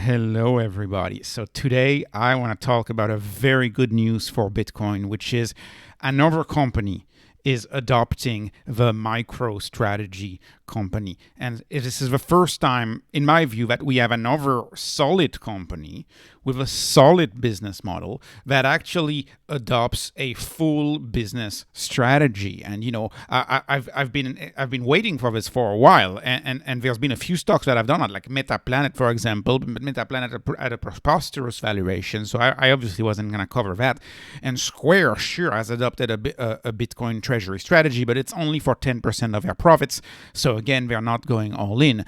Hello, everybody. So today I want to talk about a very good news for Bitcoin, which is another company is adopting the MicroStrategy company. And this is the first time, in my view, that we have another solid company with a solid business model that actually adopts a full business strategy. And I've been waiting for this for a while, and there's been a few stocks that I've done, like Metaplanet, for example. Metaplanet at a preposterous valuation, so I obviously wasn't going to cover that. And Square sure has adopted a Bitcoin treasury strategy, but it's only for 10% of their profits. So again, they're not going all in.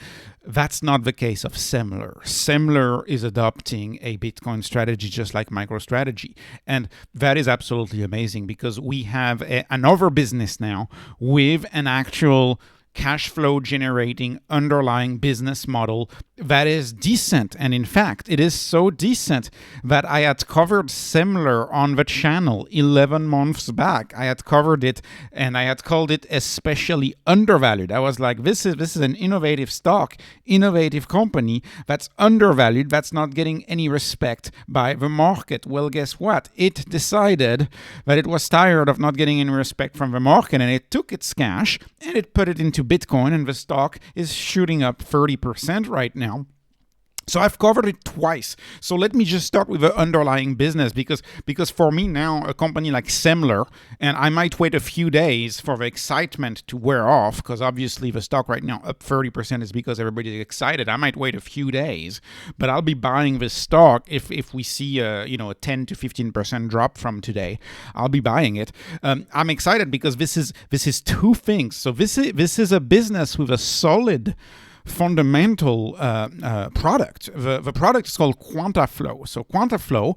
That's not the case of Semler. Semler is adopting a Bitcoin strategy just like MicroStrategy. And that is absolutely amazing because we have another business now with an actual cash flow generating underlying business model that is decent. And in fact, it is so decent that I had covered Semler on the channel 11 months back. I had covered it and I had called it especially undervalued. I was like, this is an innovative stock, innovative company that's undervalued, that's not getting any respect by the market. Well, guess what? It decided that it was tired of not getting any respect from the market, and it took its cash and it put it into Bitcoin, and the stock is shooting up 30% right now. So I've covered it twice. So let me just start with the underlying business because for me now, a company like Semler, and I might wait a few days for the excitement to wear off, because obviously the stock right now up 30% is because everybody's excited. I might wait a few days, but I'll be buying this stock if we see a 10 to 15% drop from today. I'll be buying it. I'm excited because this is two things. So this is a business with a solid fundamental product. The product is called QuantaFlow. So QuantaFlow,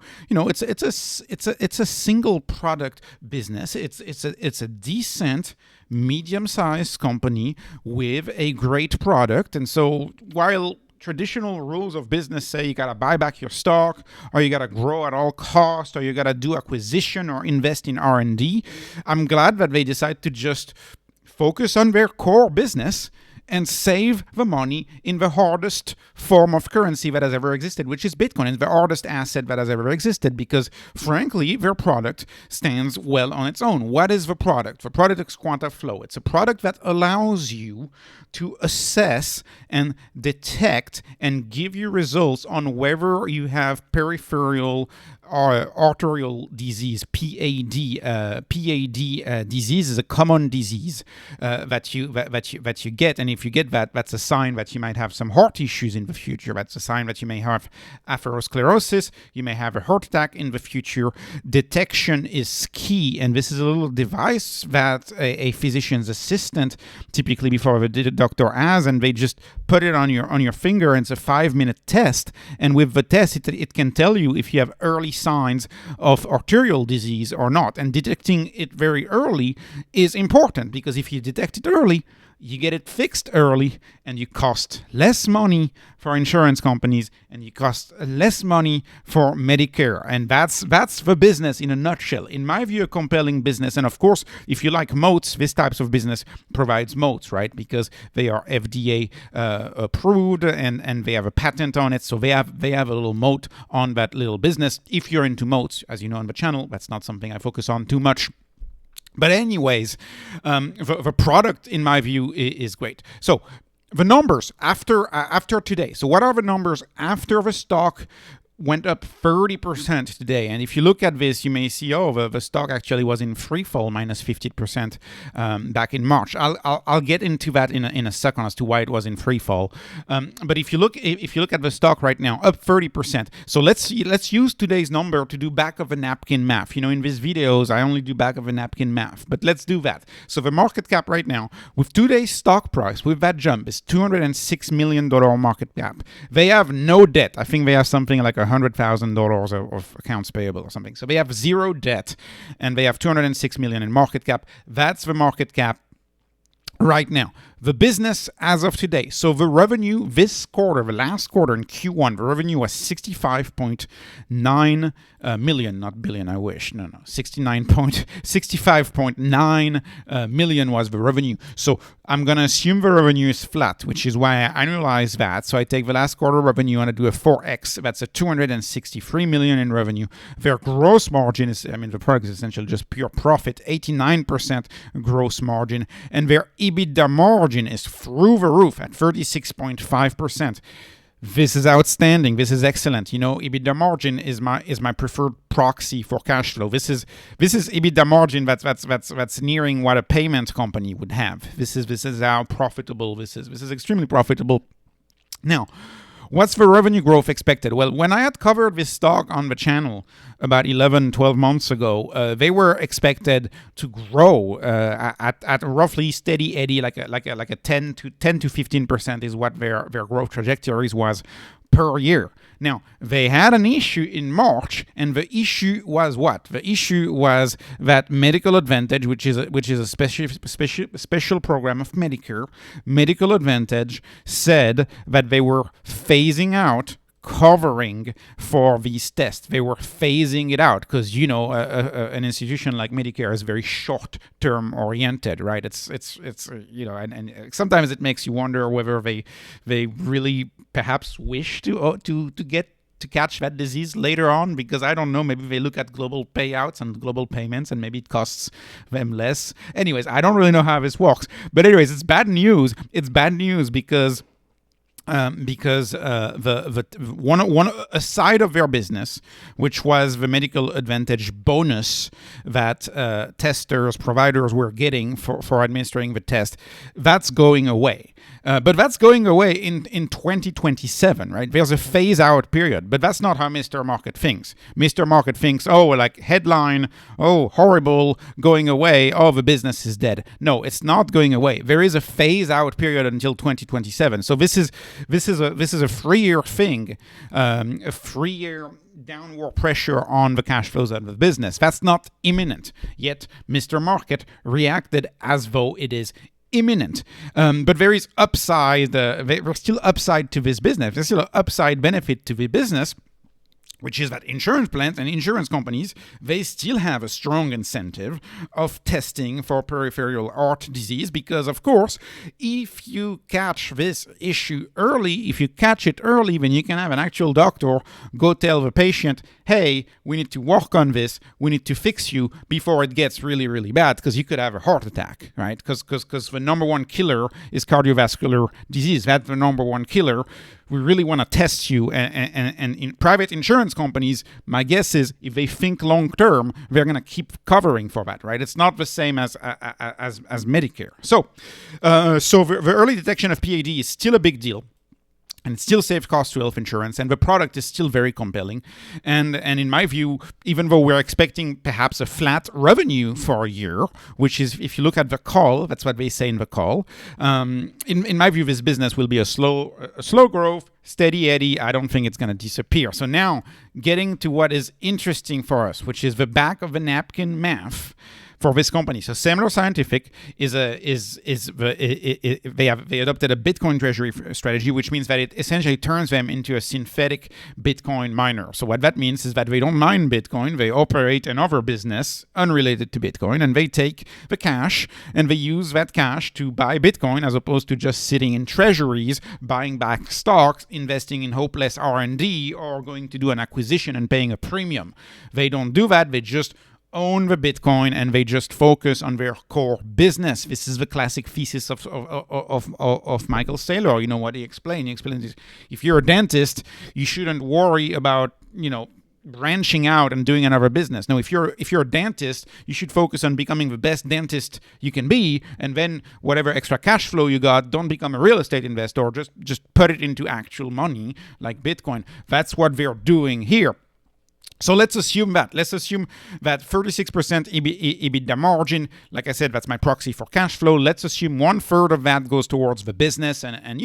it's a single product business. It's a decent medium-sized company with a great product. And so while traditional rules of business say you got to buy back your stock, or you got to grow at all costs, or you got to do acquisition or invest in R&D, I'm glad that they decide to just focus on their core business and save the money in the hardest form of currency that has ever existed, which is Bitcoin. It's the hardest asset that has ever existed because, frankly, their product stands well on its own. What is the product? The product is QuantaFlow. It's a product that allows you to assess and detect and give you results on whether you have peripheral or arterial disease, PAD. PAD disease is a common disease that you get, and if you get that, that's a sign that you might have some heart issues in the future. That's a sign that you may have atherosclerosis. You may have a heart attack in the future. Detection is key, and this is a little device that a physician's assistant, typically before the doctor, has, and they just put it on your finger, and it's a 5-minute test. And with the test, it can tell you if you have early signs of arterial disease or not. And detecting it very early is important because if you detect it early, you get it fixed early, and you cost less money for insurance companies, and you cost less money for Medicare. And that's the business in a nutshell. In my view, a compelling business. And of course, if you like moats, this type of business provides moats, right? Because they are FDA approved, and they have a patent on it. So they have a little moat on that little business. If you're into moats, as you know on the channel, that's not something I focus on too much. But anyways, the product, in my view, is great. So the numbers after today. So what are the numbers after the stock went up 30% today? And if you look at this, you may see, the stock actually was in free fall, minus 50% back in March. I'll get into that in a second as to why it was in free fall. But if you look at the stock right now, up 30%. So let's use today's number to do back of a napkin math. In these videos, I only do back of a napkin math, but let's do that. So the market cap right now, with today's stock price, with that jump, is $206 million market cap. They have no debt. I think they have something like $100,000 of accounts payable or something. So they have zero debt, and they have $206 million in market cap. That's the market cap right now. The business as of today. So the revenue this quarter, the last quarter in Q1, the revenue was 65.9 million, not billion, I wish. No, 65.9 million was the revenue. So I'm going to assume the revenue is flat, which is why I annualize that. So I take the last quarter revenue and I do a 4x. That's a 263 million in revenue. Their gross margin is, the product is essentially just pure profit, 89% gross margin. And their EBITDA margin is through the roof at 36.5%. This is outstanding. This is excellent. EBITDA margin is my preferred proxy for cash flow. This is EBITDA margin that's nearing what a payment company would have. This is how profitable this is. This is extremely profitable. Now, what's the revenue growth expected? Well, when I had covered this stock on the channel about 11, 12 months ago, they were expected to grow at roughly steady eddy, like a 10 to 15% is what their growth trajectories was per year. Now, they had an issue in March, and the issue was what? The issue was that Medical Advantage, which is a special program of Medicare, Medical Advantage said that they were phasing out covering for these tests. They were phasing it out because an institution like Medicare is very short-term oriented, right? It's and sometimes it makes you wonder whether they really perhaps wish to catch that disease later on, because I don't know, maybe they look at global payouts and global payments and maybe it costs them less. Anyways, I don't really know how this works. But anyways, it's bad news. It's bad news because a side of their business, which was the Medical Advantage bonus that testers, providers were getting for administering the test, that's going away. But that's going away in 2027, right? There's a phase-out period, but that's not how Mr. Market thinks. Mr. Market thinks, headline, horrible, going away, the business is dead. No, it's not going away. There is a phase-out period until 2027. So this is a 3-year thing, a 3-year downward pressure on the cash flows of the business. That's not imminent. Yet Mr. Market reacted as though it is imminent. But there is upside. There's still upside to this business. There's still an upside benefit to the business, which is that insurance plans and insurance companies, they still have a strong incentive of testing for peripheral heart disease because, of course, if you catch this issue early, then you can have an actual doctor go tell the patient, hey, we need to work on this, we need to fix you before it gets really, really bad, because you could have a heart attack, right? Because the number one killer is cardiovascular disease. That's the number one killer. We really want to test you, and in private insurance companies, my guess is if they think long term, they're going to keep covering for that, right? It's not the same as Medicare. So the early detection of PAD is still a big deal. And it still saves cost to health insurance, and the product is still very compelling. And in my view, even though we're expecting perhaps a flat revenue for a year, which is, if you look at the call, that's what they say in the call. In my view, this business will be a slow growth, steady eddy. I don't think it's going to disappear. So now, getting to what is interesting for us, which is the back of the napkin math for this company. So Semler Scientific they adopted a Bitcoin treasury strategy, which means that it essentially turns them into a synthetic Bitcoin miner. So what that means is that they don't mine Bitcoin, they operate another business unrelated to Bitcoin, and they take the cash and they use that cash to buy Bitcoin as opposed to just sitting in treasuries, buying back stocks, investing in hopeless R&D, or going to do an acquisition and paying a premium. They don't do that. They just own the Bitcoin and they just focus on their core business. This is the classic thesis of Michael Saylor. You know what he explained? He explains this. If you're a dentist, you shouldn't worry about, branching out and doing another business. No, if you're a dentist, you should focus on becoming the best dentist you can be, and then whatever extra cash flow you got, don't become a real estate investor. Just put it into actual money like Bitcoin. That's what they're doing here. So let's assume that 36% EBITDA margin, like I said, that's my proxy for cash flow. Let's assume 1/3 of that goes towards the business and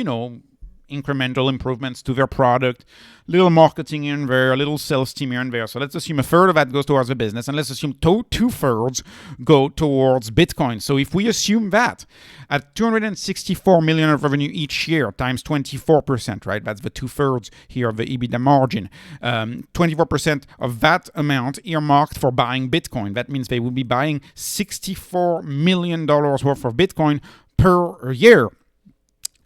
incremental improvements to their product, little marketing in there, a little sales team here and there. So let's assume a third of that goes towards the business, and let's assume 2/3 go towards Bitcoin. So if we assume that at 264 million of revenue each year times 24%, right? That's the 2/3 here of the EBITDA margin. 24% of that amount earmarked for buying Bitcoin. That means they will be buying $64 million worth of Bitcoin per year.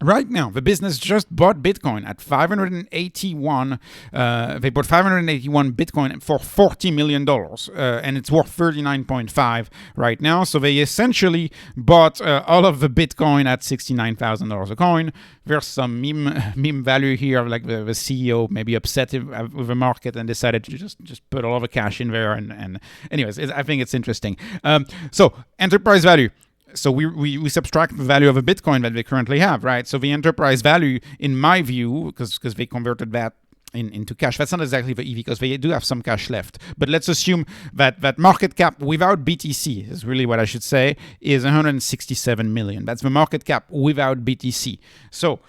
Right now, the business just bought Bitcoin at 581. They bought 581 Bitcoin for $40 million, and it's worth 39.5 right now. So they essentially bought all of the Bitcoin at $69,000 a coin. There's some meme value here, like the CEO maybe upset with the market and decided to just put all of the cash in there. And anyways, I think it's interesting. So enterprise value. So we subtract the value of a Bitcoin that they currently have, right? So the enterprise value, in my view, because they converted that into cash. That's not exactly the EV because they do have some cash left. But let's assume that market cap without BTC, is really what I should say, is 167 million. That's the market cap without BTC. So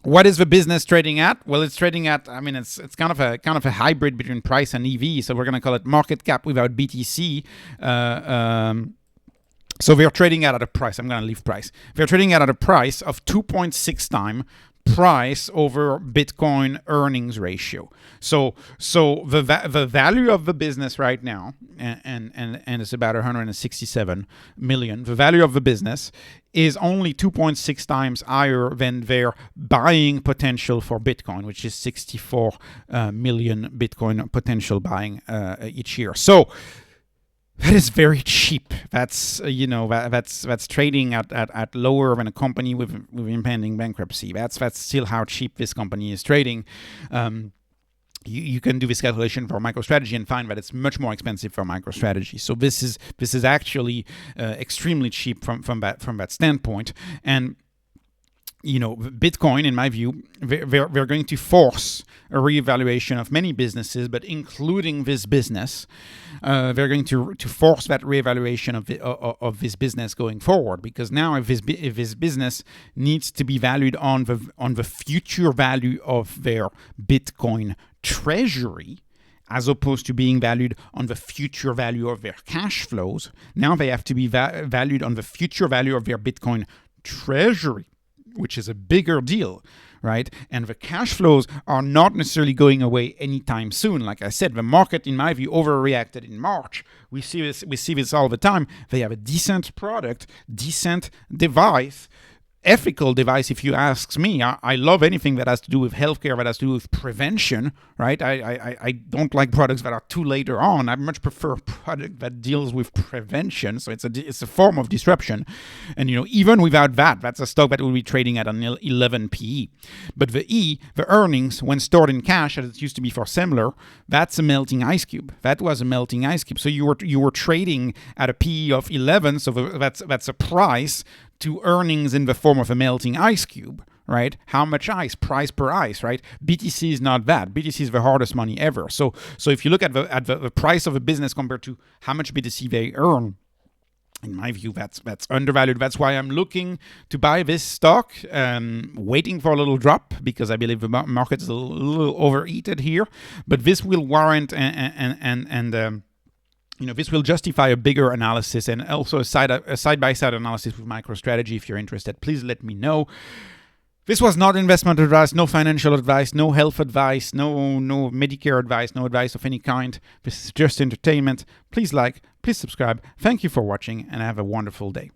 what is the business trading at? Well, it's trading at, I mean, it's kind of a hybrid between price and EV. So we're going to call it market cap without BTC. So they're trading at a price. I'm going to leave price. They're trading at a price of 2.6 times price over Bitcoin earnings ratio. So the value of the business right now, and it's about 167 million. The value of the business is only 2.6 times higher than their buying potential for Bitcoin, which is 64 million Bitcoin potential buying each year. So that is very cheap. That's that's trading at lower than a company with impending bankruptcy. That's still how cheap this company is trading. You can do this calculation for MicroStrategy and find that it's much more expensive for MicroStrategy. So this is actually extremely cheap from that standpoint. And Bitcoin, in my view, they're going to force a reevaluation of many businesses, but including this business. They're going to force that reevaluation of this business going forward, because now if this business needs to be valued on the future value of their Bitcoin treasury, as opposed to being valued on the future value of their cash flows, now they have to be valued on the future value of their Bitcoin treasury, which is a bigger deal, right? And the cash flows are not necessarily going away anytime soon. Like I said, the market, in my view, overreacted in March. We see this all the time. They have a decent product, decent device, ethical device, if you ask me. I love anything that has to do with healthcare, that has to do with prevention, right? I don't like products that are too later on. I much prefer a product that deals with prevention. So it's a form of disruption. And even without that, that's a stock that will be trading at an 11 PE. But the earnings, when stored in cash, as it used to be for Semler, that's a melting ice cube. That was a melting ice cube. So you were trading at a PE of 11. So that's a price to earnings in the form of a melting ice cube, right? How much ice? Price per ice, right? BTC is not that. BTC is the hardest money ever. So if you look at the price of a business compared to how much BTC they earn, in my view, that's undervalued. That's why I'm looking to buy this stock, waiting for a little drop, because I believe the market is a little overheated here. But this will warrant this will justify a bigger analysis, and also a side-by-side analysis with MicroStrategy. If you're interested, please let me know. This was not investment advice, no financial advice, no health advice, no Medicare advice, no advice of any kind. This is just entertainment. Please like, please subscribe. Thank you for watching, and have a wonderful day.